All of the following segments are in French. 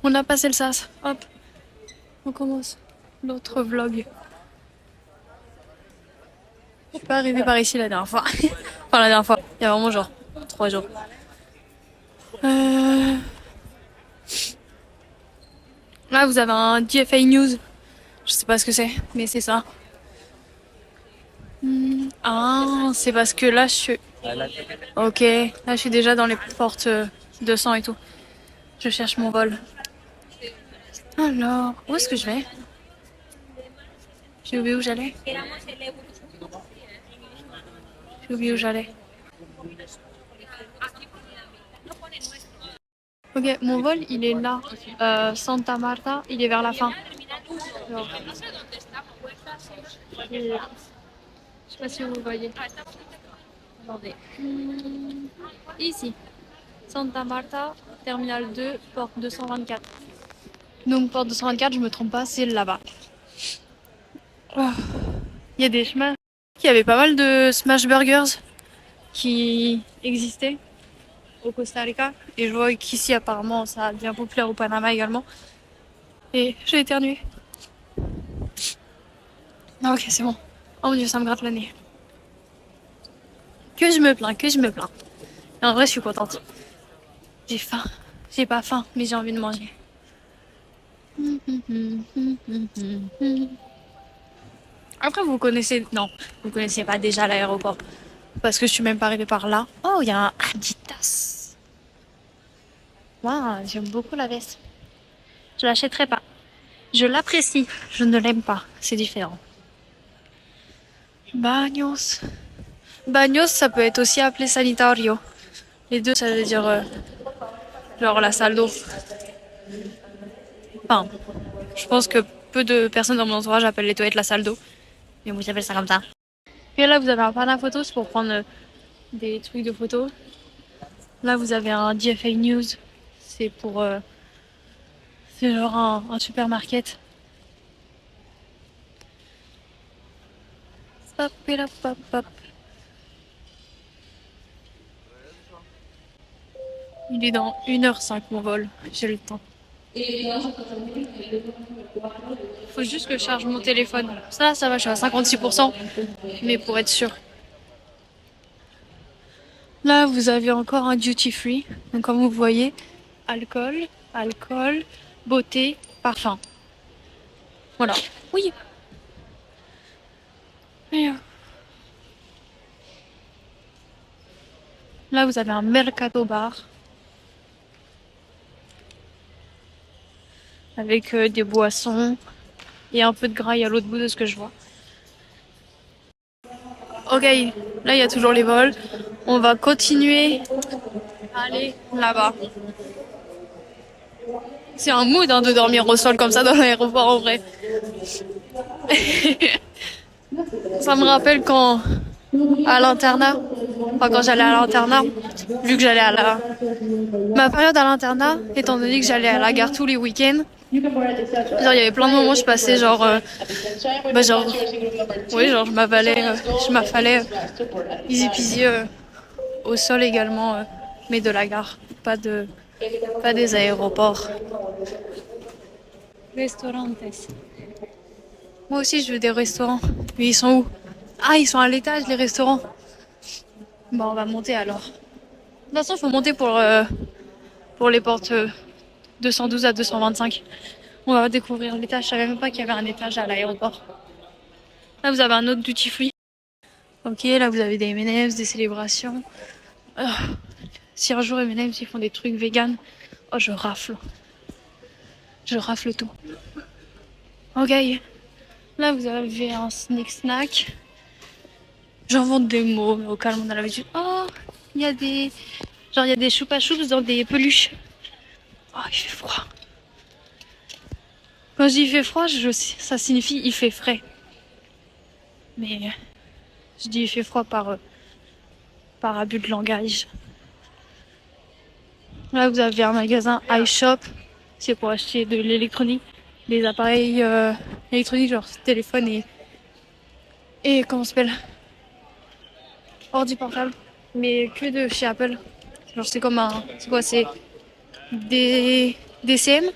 On a passé le sas. Hop, on commence l'autre vlog. Je suis pas arrivée par ici la dernière fois. Enfin, la dernière fois. Il y a vraiment genre 3 jours. Euh... Là, vous avez un DFA News. Je sais pas ce que c'est, mais c'est ça. Ah, c'est parce que là, je suis... Ok, là, je suis déjà dans les portes 200 et tout. Je cherche mon vol. Alors, où est-ce que je vais? J'ai oublié où j'allais. J'ai oublié où j'allais. Ok, mon vol, il est là. Santa Marta, il est vers la fin. Genre, je sais pas si vous voyez. Attendez. Ici. Santa Marta, terminal 2, porte 224. Donc, porte 224, je me trompe pas, c'est là-bas. Oh. Il y a des chemins. Il y avait pas mal de smash burgers qui existaient au Costa Rica. Et je vois qu'ici, apparemment, ça devient populaire au Panama également. Et j'ai éternué. Ah, ok, c'est bon. Oh mon dieu, ça me gratte le nez. Que je me plains, que je me plains. Et en vrai, je suis contente. J'ai faim. J'ai pas faim, mais j'ai envie de manger. Après, vous connaissez... Non, vous connaissez pas déjà l'aéroport. Parce que je suis même pas arrivée par là. Oh, il y a un Adidas. Waouh, j'aime beaucoup la veste. Je l'achèterai pas. Je l'apprécie. Je ne l'aime pas. C'est différent. Bagnos. Bagnos, ça peut être aussi appelé sanitario. Les deux, ça veut dire genre la salle d'eau. Enfin, je pense que peu de personnes dans mon entourage appellent les toilettes la salle d'eau. Mais moi, j'appelle ça comme ça. Et là, vous avez un panneau photo, c'est pour prendre des trucs de photos. Là, vous avez un DFA News. C'est pour... c'est genre un supermarket. Hop, et là, hop, hop. Il est dans 1h05 mon vol. J'ai le temps. Faut juste que je charge mon téléphone. Ça va, je suis à 56%. Mais pour être sûr. Là, vous avez encore un duty free. Donc, comme vous voyez, alcool, beauté, parfum. Voilà. Oui. Et, là, vous avez un mercado bar. Avec des boissons et un peu de graille à l'autre bout de ce que je vois. Ok, là il y a toujours les vols. On va continuer à aller là-bas. C'est un mood hein, de dormir au sol comme ça dans l'aéroport en vrai. Ça me rappelle quand à l'internat, enfin quand j'allais à l'internat, vu que j'allais à la... Ma période à l'internat, étant donné que j'allais à la gare tous les week-ends, genre il y avait plein de moments où je passais genre... genre... Oui, genre je m'affalais easy peasy au sol également, mais de la gare, pas des aéroports. Restaurantes. Moi aussi je veux des restaurants, mais ils sont où? Ah, ils sont à l'étage les restaurants. Bon, on va monter alors. De toute façon, il faut monter pour les portes 212 à 225. On va découvrir l'étage. Je savais même pas qu'il y avait un étage à l'aéroport. Là, vous avez un autre duty free. Ok, là, vous avez des M&M's, des célébrations. Si un jour M&M's ils font des trucs vegan, oh, je rafle. Je rafle tout. Ok, là, vous avez un snack. J'invente des mots, mais au calme, on a l'habitude. Oh, il y a des... Genre, il y a des choupa choups dans des peluches. Oh, il fait froid. Quand je dis il fait froid, ça signifie il fait frais. Mais je dis il fait froid par abus de langage. Là, vous avez un magasin iShop. C'est pour acheter de l'électronique. Des appareils électroniques, genre téléphone et comment ça s'appelle? Ordi portable. Mais que de chez Apple. Genre, c'est comme un... C'est quoi? C'est des DCM?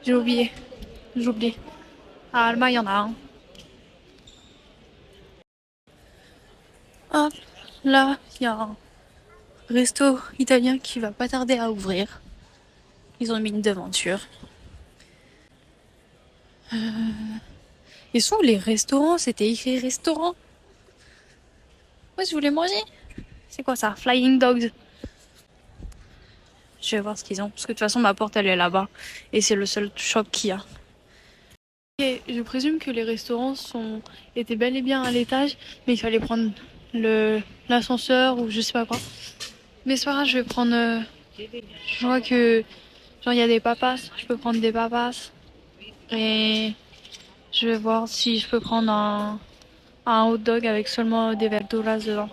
J'ai oublié. J'oublie. À Alma, il y en a un. Hop, là, il y a un resto italien qui va pas tarder à ouvrir. Ils ont mis une devanture. Ils sont où les restaurants? C'était écrit restaurant. Moi, je voulais manger. C'est quoi ça? Flying Dogs. Je vais voir ce qu'ils ont. Parce que de toute façon, ma porte, elle est là-bas. Et c'est le seul shop qu'il y a. Et je présume que les restaurants étaient bel et bien à l'étage. Mais il fallait prendre l'ascenseur ou je sais pas quoi. Mais c'est pas grave, je vais prendre... je vois que... genre, il y a des papas. Je peux prendre des papas. Et... je vais voir si je peux prendre un hot dog avec seulement des verduras dedans.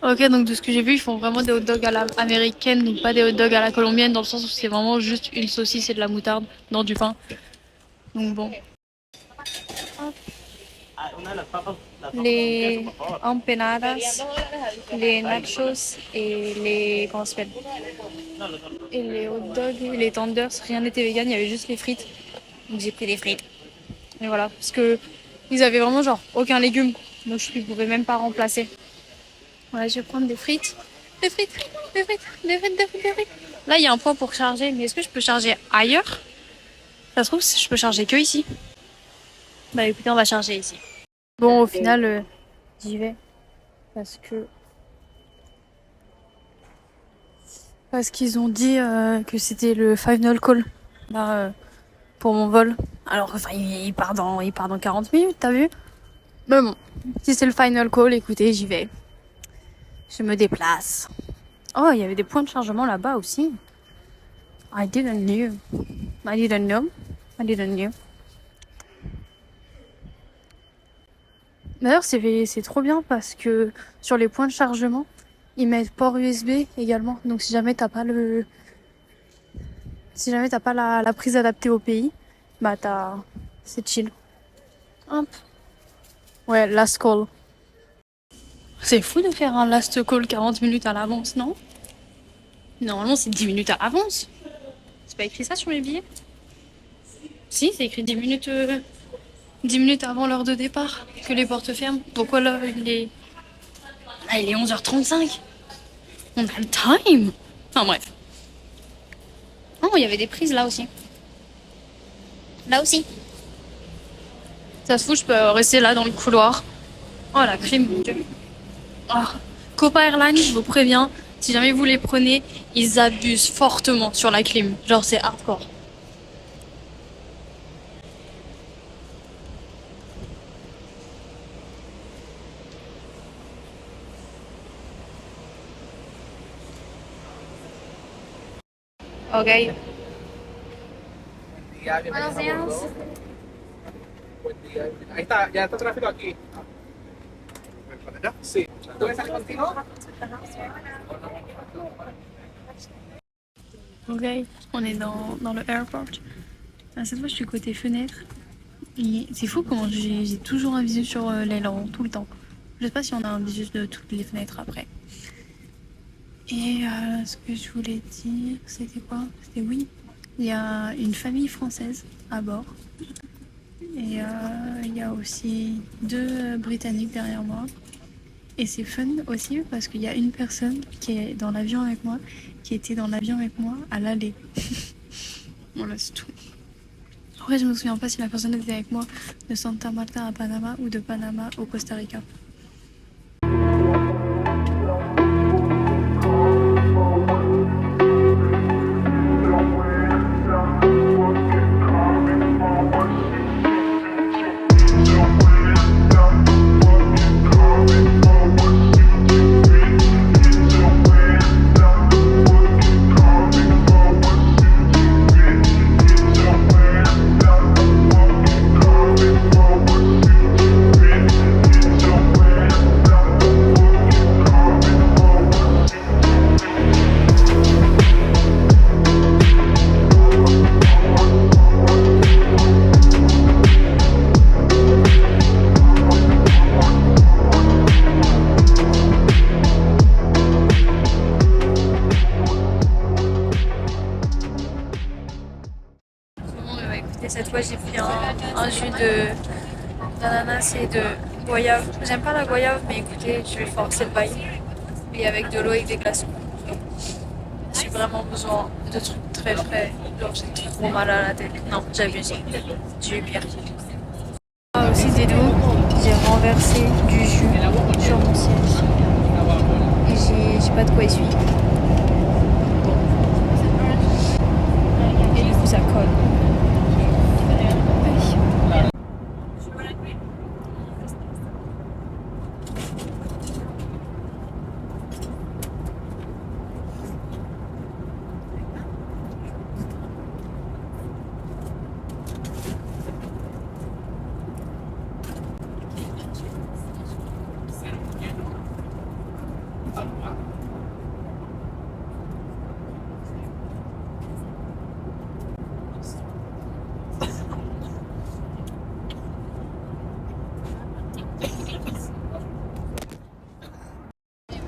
Ok, donc de ce que j'ai vu, ils font vraiment des hot dogs à la américaine, donc pas des hot dogs à la colombienne, dans le sens où c'est vraiment juste une saucisse et de la moutarde dans du pain. Donc bon. Les empanadas, les nachos et les... comment ça s'appelle? Et les hot dogs, les tenders, rien n'était vegan, il y avait juste les frites. Donc j'ai pris des frites. Et voilà, parce que ils avaient vraiment genre aucun légume, donc je ne pouvais même pas remplacer. Voilà, je vais prendre des frites. Des frites, des frites, des frites, des frites, des frites. Là, il y a un point pour charger, mais est-ce que je peux charger ailleurs? Ça se trouve, je peux charger que ici. Bah écoutez, on va charger ici. Bon, au final, j'y vais. Parce qu'ils ont dit que c'était le final call. Là, pour mon vol. Alors, enfin, il part dans 40 minutes, t'as vu? Mais bon, si c'est le final call, écoutez, j'y vais. Je me déplace. Oh, il y avait des points de chargement là-bas aussi. I didn't know. I didn't know. I didn't know. D'ailleurs, c'est trop bien parce que sur les points de chargement, ils mettent port USB également. Donc si jamais t'as pas la prise adaptée au pays, bah c'est chill. Hop. Ouais, last call. C'est fou de faire un last call 40 minutes à l'avance, non? Normalement, c'est 10 minutes à l'avance. C'est pas écrit ça sur mes billets? Si, c'est écrit 10 minutes avant l'heure de départ que les portes ferment. Pourquoi là, il est 11h35. On a le time. Enfin bref. Oh, il y avait des prises là aussi. Là aussi. Ça se fout, je peux rester là dans le couloir. Oh la clim, mon Dieu. Oh. Copa Airlines, je vous préviens, si jamais vous les prenez, ils abusent fortement sur la clim. Genre c'est hardcore. Ok. Buenos días. Buen día. Ahí está, ya está tráfico aquí. ¿Para allá? Sí. ¿Tú ves salir contigo? Ok, on est dans le airport. Cette fois, je suis côté fenêtre. Et c'est fou comment j'ai toujours un visu sur l'aileron, tout le temps. Je sais pas si on a un visu de toutes les fenêtres après. Et ce que je voulais dire, c'était quoi? C'était oui, il y a une famille française à bord. Et il y a aussi 2 Britanniques derrière moi. Et c'est fun aussi parce qu'il y a une personne qui est dans l'avion avec moi, qui était dans l'avion avec moi à l'aller. Voilà, c'est tout. Après, je me souviens pas si la personne était avec moi de Santa Marta à Panama ou de Panama au Costa Rica. cette fois j'ai pris un jus d'ananas et de goyave. J'aime pas la goyave, mais écoutez, je vais forcer le bail. Et avec de l'eau et des glaçons. J'ai vraiment besoin de trucs très frais. Genre j'ai trop mal à la tête. Non, j'abuse. J'ai eu pire. Ah aussi c'est d'eau. J'ai renversé du jus sur mon siège. Et j'ai pas de quoi essuyer. Et du coup ça colle.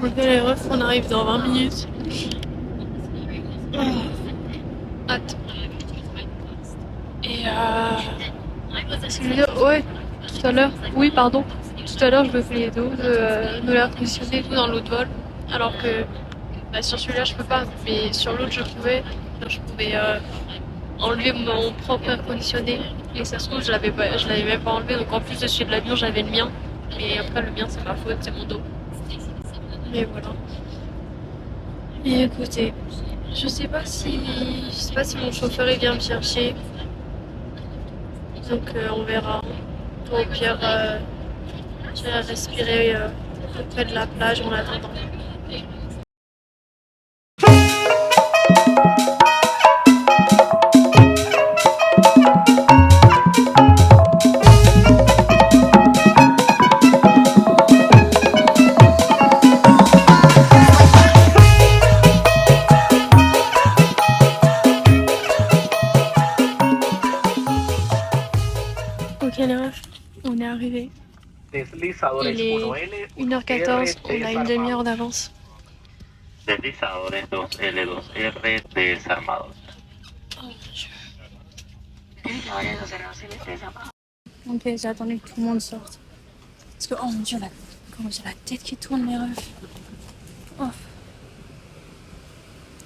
Ok les refs, on arrive dans 20 minutes. Hâte. Et c'est le dire, ouais, tout à l'heure, oui pardon, tout à l'heure je me plaignais de l'air conditionné et tout dans l'autre vol, alors que bah, sur celui-là je peux pas, mais sur l'autre je pouvais enlever mon propre air conditionné, et ça se trouve je l'avais même pas enlevé, donc en plus dessus de l'avion j'avais le mien, mais après le mien c'est ma faute, c'est mon dos. Mais voilà. Et écoutez, je sais pas si mon chauffeur il vient me chercher. Donc on verra. Au pire, je vais respirer près de la plage en attendant. Ok les refs, on est arrivé. Deslizadores Il est 1L, 1h14, on a une demi-heure d'avance. Deslizadores 2L, 2R desarmados. Oh mon dieu. Ok, j'ai attendu que tout le monde sorte. Parce que, oh mon dieu, comment j'ai la tête qui tourne, les refs. Oh.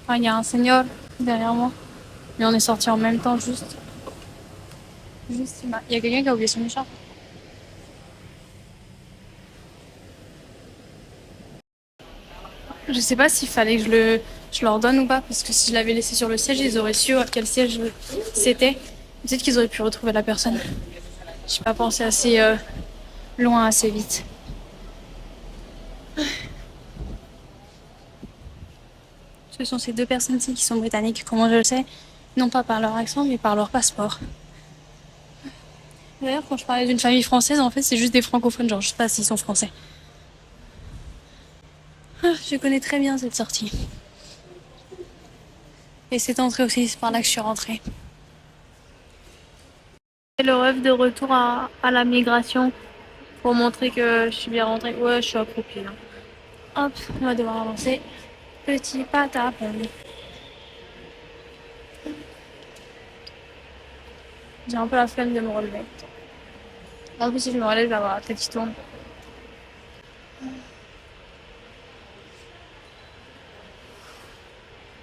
Ah, il y a un senior derrière moi. Mais on est sortis en même temps, juste. Il y a quelqu'un qui a oublié son écharpe. Je sais pas s'il fallait que je leur donne ou pas, parce que si je l'avais laissé sur le siège, ils auraient su à quel siège c'était. Peut-être qu'ils auraient pu retrouver la personne. J'ai pas pensé assez loin, assez vite. Ce sont ces deux personnes-ci qui sont britanniques, comment je le sais, non pas par leur accent, mais par leur passeport. D'ailleurs, quand je parlais d'une famille française, en fait, c'est juste des francophones, genre je sais pas s'ils sont français. Ah, je connais très bien cette sortie. Et cette entrée aussi, c'est par là que je suis rentrée. C'est le rêve de retour à la migration pour montrer que je suis bien rentrée. Ouais, je suis accroupie là. Hop, on va devoir avancer. Petit pas à pas. J'ai un peu la flemme de me relever. En plus, si je me relève, je vais avoir la tête qui tourne.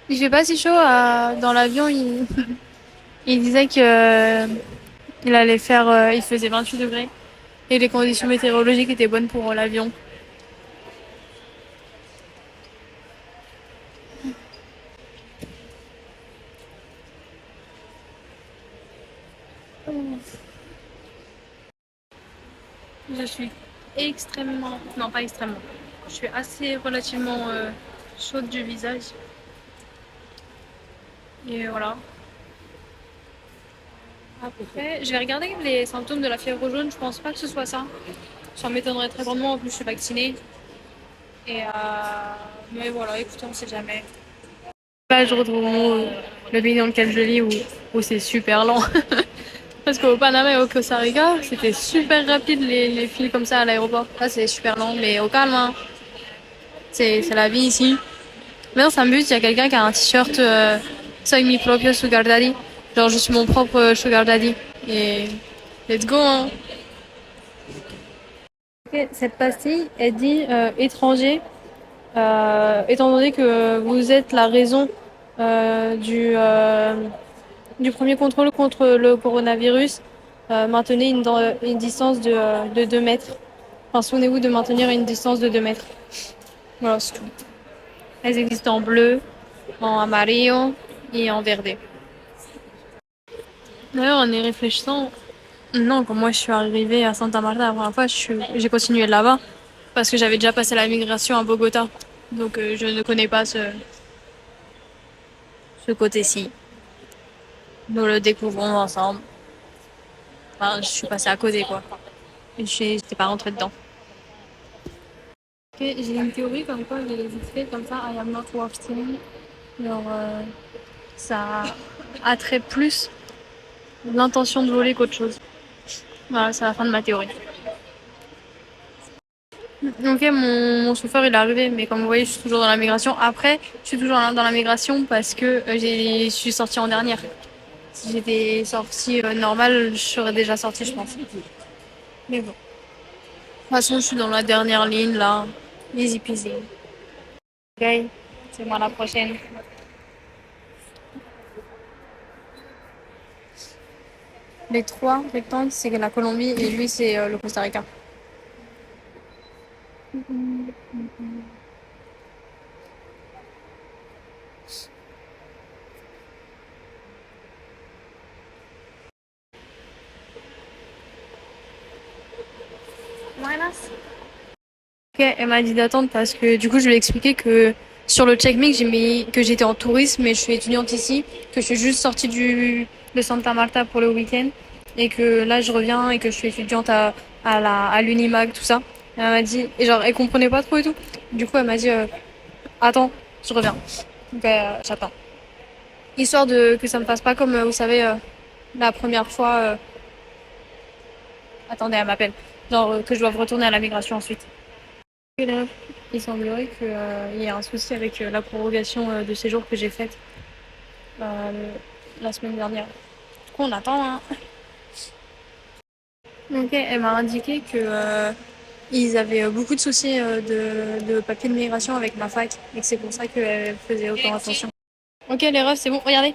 Il fait pas si chaud dans l'avion. Il disait que il allait faire, il faisait 28 degrés et les conditions météorologiques étaient bonnes pour l'avion. Je suis extrêmement, non pas extrêmement, je suis assez relativement chaude du visage. Et voilà. Après, je vais regarder les symptômes de la fièvre jaune, je pense pas que ce soit ça. Ça m'étonnerait très grandement, en plus je suis vaccinée. Et mais voilà, écoutez, on sait jamais. Là, je retrouve le pays dans lequel je vis où c'est super lent. Parce qu'au Panama et au Costa Rica, c'était super rapide les files comme ça à l'aéroport. Là, c'est super lent, mais au calme. Hein. C'est la vie ici. Maintenant, ça me bute, il y a quelqu'un qui a un t-shirt Soy mi propio sugar daddy. Genre, je suis mon propre sugar daddy. et let's go, hein. Ok, cette pastille, elle dit étranger, étant donné que vous êtes la raison du premier contrôle contre le coronavirus, maintenez une distance de 2 mètres. Enfin, souvenez-vous de maintenir une distance de 2 mètres. Voilà, c'est tout. Elles existent en bleu, en amarillo et en verde. D'ailleurs, en y réfléchissant, non, quand moi je suis arrivée à Santa Marta la première fois, j'ai continué là-bas parce que j'avais déjà passé la migration à Bogota. Donc je ne connais pas ce côté-ci. Nous le découvrons ensemble. Enfin, je suis passée à côté, quoi. Et j'étais pas rentrée dedans. Ok, j'ai une théorie comme quoi les étiquettes comme ça, I am not working, genre, ça attrait plus l'intention de voler qu'autre chose. Voilà, c'est la fin de ma théorie. Ok, mon chauffeur il est arrivé, mais comme vous voyez, je suis toujours dans la migration. Après, je suis toujours dans la migration parce que je suis sortie en dernière. Si j'étais sortie normale, je serais déjà sortie, je pense. Mais bon. De toute façon, je suis dans la dernière ligne là. Easy peasy. Ok, c'est moi la prochaine. Les trois rectangles, c'est la Colombie et lui, c'est le Costa Rica. Buenas. Ok, elle m'a dit d'attendre parce que du coup, je lui ai expliqué que sur le check-me, j'ai mis que j'étais en tourisme, mais je suis étudiante ici, que je suis juste sortie de Santa Marta pour le week-end et que là, je reviens et que je suis étudiante à l'Unimac, tout ça. Et elle m'a dit, et genre, elle comprenait pas trop et tout. Du coup, elle m'a dit, attends, je reviens. Donc, j'attends. Histoire que ça me fasse pas comme, vous savez, la première fois. Attendez, elle m'appelle. Genre, que je dois retourner à la migration ensuite. Et là, il semblerait qu'il y ait un souci avec la prorogation de séjour que j'ai faite euh, la semaine dernière. Du coup, on attend, hein. Ok, elle m'a indiqué que ils avaient beaucoup de soucis de papier de migration avec ma fac et que c'est pour ça qu'elle faisait autant attention. Ok, les refs, c'est bon, regardez.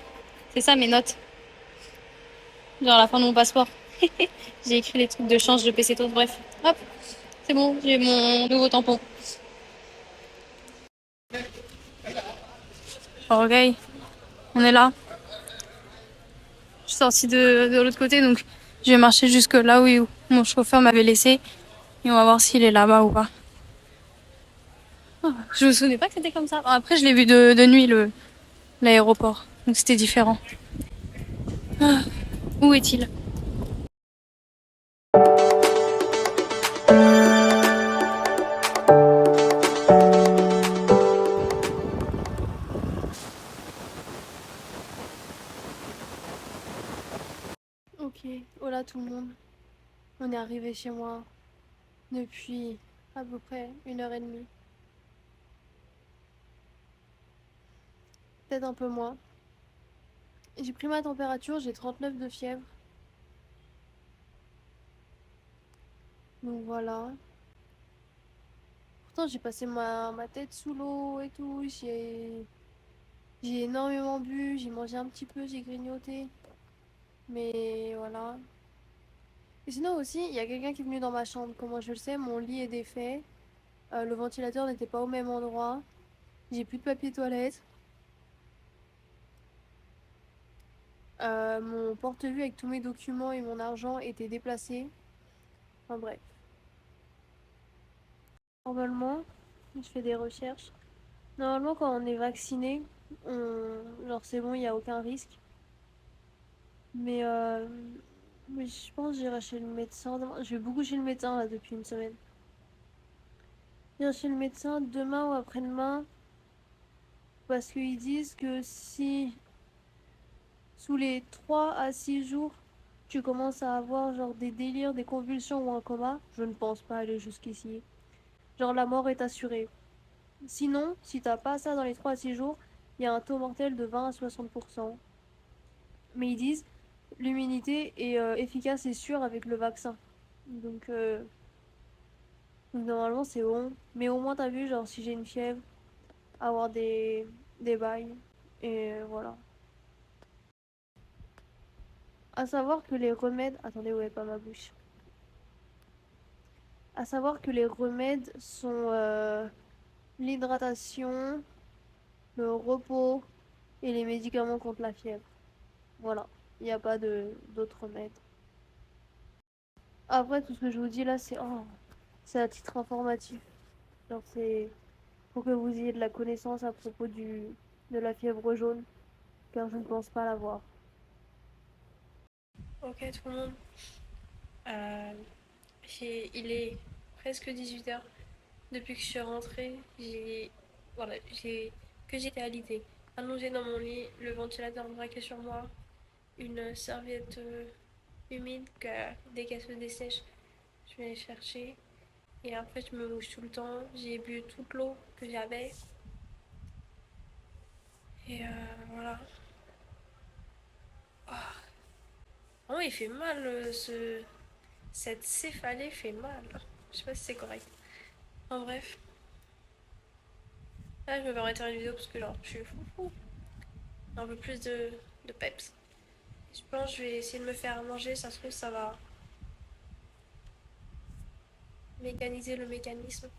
C'est ça mes notes. Genre à la fin de mon passeport. J'ai écrit les trucs de change de PC bref. Hop, c'est bon, j'ai mon nouveau tampon. Ok, on est là. Je suis sortie de l'autre côté, donc je vais marcher jusque là où mon chauffeur m'avait laissé. Et on va voir s'il est là-bas ou pas. Oh, je me souvenais pas que c'était comme ça. Après, je l'ai vu de nuit, l'aéroport. Donc c'était différent. Ah, où est-il? Ok, hola tout le monde. On est arrivé chez moi depuis à peu près 1 heure et demie. Peut-être un peu moins. J'ai pris ma température, j'ai 39 de fièvre. Donc voilà. Pourtant, j'ai passé ma tête sous l'eau et tout. J'ai énormément bu, j'ai mangé un petit peu, j'ai grignoté. Mais voilà. Et sinon aussi, il y a quelqu'un qui est venu dans ma chambre. Comment je le sais, mon lit est défait. Le ventilateur n'était pas au même endroit. J'ai plus de papier toilette. Mon porte-vue avec tous mes documents et mon argent était déplacé. Enfin bref. Normalement, je fais des recherches. Normalement, quand on est vacciné, genre c'est bon, il n'y a aucun risque. Mais, mais je pense que j'irai chez le médecin demain. Je vais beaucoup chez le médecin là depuis une semaine. J'irai chez le médecin demain ou après-demain parce qu'ils disent que si sous les 3 à 6 jours tu commences à avoir genre des délires, des convulsions ou un coma, je ne pense pas aller jusqu'ici. Genre la mort est assurée. Sinon, si t'as pas ça dans les 3 à 6 jours, il y a un taux mortel de 20 à 60%. Mais ils disent l'immunité est efficace et sûre avec le vaccin. Donc normalement c'est bon. Mais au moins t'as vu, genre si j'ai une fièvre, avoir des bails. Et voilà. À savoir que les remèdes... Attendez, ouais, pas ma bouche. À savoir que les remèdes sont l'hydratation, le repos et les médicaments contre la fièvre. Voilà. Il n'y a pas d'autres remèdes. Après, tout ce que je vous dis là, c'est à titre informatif. Genre, c'est pour que vous ayez de la connaissance à propos de la fièvre jaune, car je ne pense pas l'avoir. Ok tout le monde, Euh, il est presque 18 h. Depuis que je suis rentrée, voilà, j'étais alitée, allongée dans mon lit, le ventilateur braqué sur moi, une serviette humide que dès qu'elle se dessèche, je vais chercher. Et après, je me mouche tout le temps. J'ai bu toute l'eau que j'avais. Et voilà. Oh, il fait mal, cette céphalée fait mal. Je sais pas si c'est correct. En bref. Là, je me vais arrêter une vidéo parce que genre, je suis fou. Un peu plus de peps. Je pense que je vais essayer de me faire à manger. Ça se trouve, ça va mécaniser le mécanisme.